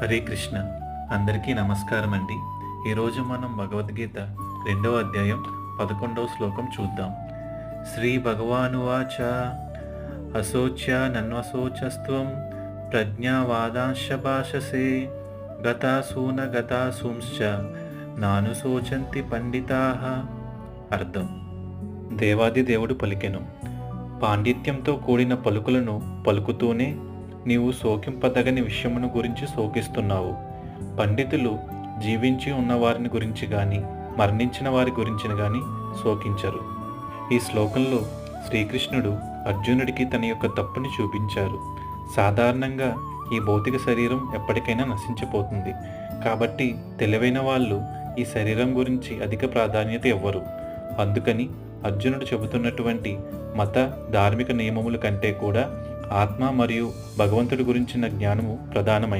హరే కృష్ణ. అందరికీ నమస్కారం అండి. ఈరోజు మనం భగవద్గీత 2వ అధ్యాయం 11వ శ్లోకం చూద్దాం. శ్రీ భగవానువాచ అశోచ్య నన్వశోచస్త్వం ప్రజ్ఞావాదాంశ భాషసే గతాసూన గతాసూంశ్చ నానుశోచంతి పండితాః. అర్థం: దేవాది దేవుడు పలికెను, పాండిత్యంతో కూడిన పలుకులను పలుకుతూనే నీవు శోకింపదగని విషయమును గురించి శోకిస్తున్నావు. పండితులు జీవించి ఉన్నవారిని గురించి కానీ మరణించిన వారి గురించి కానీ శోకించరు. ఈ శ్లోకంలో శ్రీకృష్ణుడు అర్జునుడికి తన యొక్క తప్పుని చూపించారు. సాధారణంగా ఈ భౌతిక శరీరం ఎప్పటికైనా నశించిపోతుంది. కాబట్టి తెలివైన వాళ్ళు ఈ శరీరం గురించి అధిక ప్రాధాన్యత ఇవ్వరు. అందుకని అర్జునుడు చెబుతున్నటువంటి మత ధార్మిక నియమముల కంటే కూడా ఆత్మ మరియు భగవంతుడి గురించిన జ్ఞానము ప్రధానమైనది.